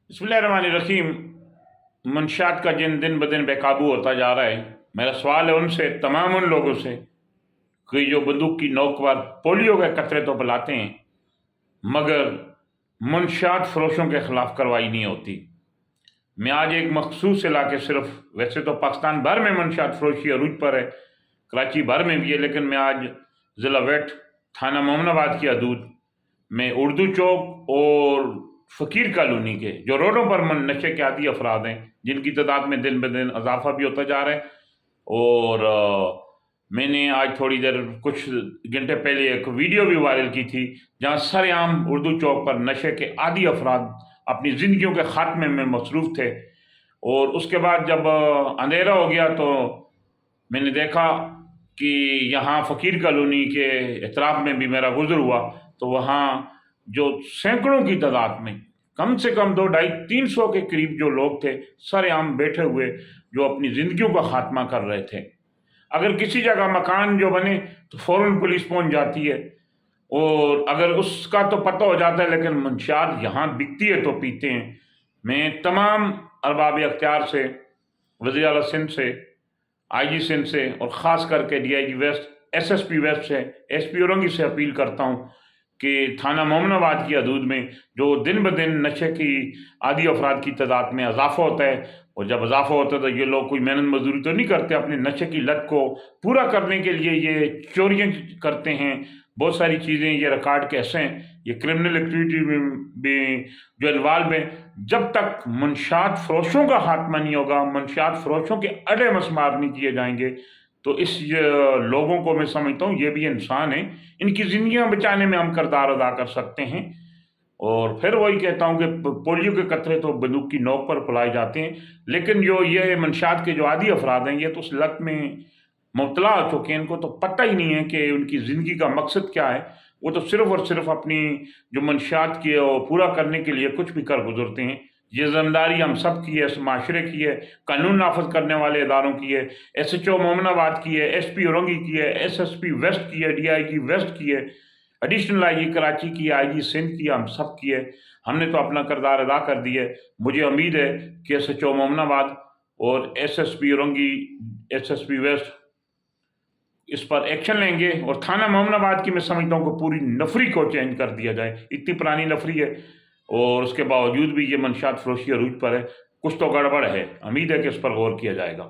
बिस्मिल्लाहिर्रहमानिर्रहीम। मंशात का दिन ब दिन बेकाबू होता जा रहा है। मेरा सवाल है उनसे, तमाम उन लोगों से कि जो बंदूक की नोक पर पोलियो के कतरे तो पिलाते हैं मगर मंशात फरोशों के खिलाफ कार्रवाई नहीं होती। मैं आज एक मखसूस इलाके, सिर्फ वैसे तो पाकिस्तान भर में मंशात फरोशी अरूज पर है, कराची भर में भी है, लेकिन मैं आज ज़िला वेट थाना मोमनाबाद की हदूद में उर्दू चौक और फ़कीर कॉलोनी के जो रोडों पर नशे के आदी अफराद हैं, जिनकी तादाद में दिन ब दिन इजाफा भी होता जा रहा है। और मैंने आज थोड़ी देर कुछ घंटे पहले एक वीडियो भी वायरल की थी जहां सरेआम उर्दू चौक पर नशे के आदी अफराद अपनी ज़िंदगियों के ख़ात्मे में मसरूफ़ थे। और उसके बाद जब अंधेरा हो गया तो मैंने देखा कि यहाँ फ़कीर कॉलोनी के इतराफ़ में भी मेरा गुज़र हुआ, तो वहाँ जो सैकड़ों की तादाद में कम से कम 200-250-300 के करीब जो लोग थे सरेआम बैठे हुए, जो अपनी ज़िंदगियों का ख़ात्मा कर रहे थे। अगर किसी जगह मकान जो बने तो फ़ौरन पुलिस पहुंच जाती है, और अगर उसका तो पता हो जाता है, लेकिन मंशात यहाँ बिकती है तो पीते हैं। मैं तमाम अरबाब अख्तियार से, वज़ीर आला सिंध से, IG सिंध से और ख़ास करके DIG वेस्ट, SSP वेस्ट से, SP औरंगी से अपील करता हूँ कि थाना मोमनाबाद की हदूद में जो दिन ब दिन नशे की आदी अफराद की तादाद में इजाफा होता है, और जब इजाफा होता है तो ये लोग कोई मेहनत मजदूरी तो नहीं करते, अपने नशे की लत को पूरा करने के लिए ये चोरियाँ करते हैं। बहुत सारी चीज़ें ये रिकॉर्ड कैसे हैं, ये क्रिमिनल एक्टिविटी में भी जो इन्वॉल्व हैं। जब तक मंशात फरोशों का खात्मा नहीं होगा, मंशात फरोशों के अड्डे मसमार नहीं किए जाएंगे, तो इस लोगों को मैं समझता हूँ ये भी इंसान हैं, इनकी ज़िंदगियाँ बचाने में हम किरदार अदा कर सकते हैं। और फिर वही कहता हूँ कि पोलियो के कतरे तो बंदूक की नोक पर पिलाए जाते हैं, लेकिन जो ये मंशात के जो आदी अफराद हैं, ये तो उस लत में मुब्तला हो चुके हैं, इनको तो पता ही नहीं है कि उनकी ज़िंदगी का मकसद क्या है। वो तो सिर्फ़ और सिर्फ अपनी जो मंशात की है वो पूरा करने के लिए कुछ भी कर गुजरते हैं। ये ज़िम्मेदारी हम सब की है, इस माशरे की है, कानून नाफज करने वाले इदारों की है, SHO मोमनाबाद की है, SP औरंगी की है, SSP वेस्ट की है, DIG वेस्ट की है, एडिशनल IG कराची की, IG सिंध की, हम सब की है। हमने तो अपना किरदार अदा कर दिया है। मुझे उम्मीद है कि SHO मोमनाबाद और SSP औरंगी, SSP वेस्ट इस पर एक्शन लेंगे, और थाना मोमनाबाद की मैं समझता हूँ कि पूरी नफरी को चेंज कर दिया जाए। इतनी पुरानी नफरी है और उसके बावजूद भी ये मंशात फरोशी अरूज पर है, कुछ तो गड़बड़ है। उम्मीद है कि इस पर गौर किया जाएगा।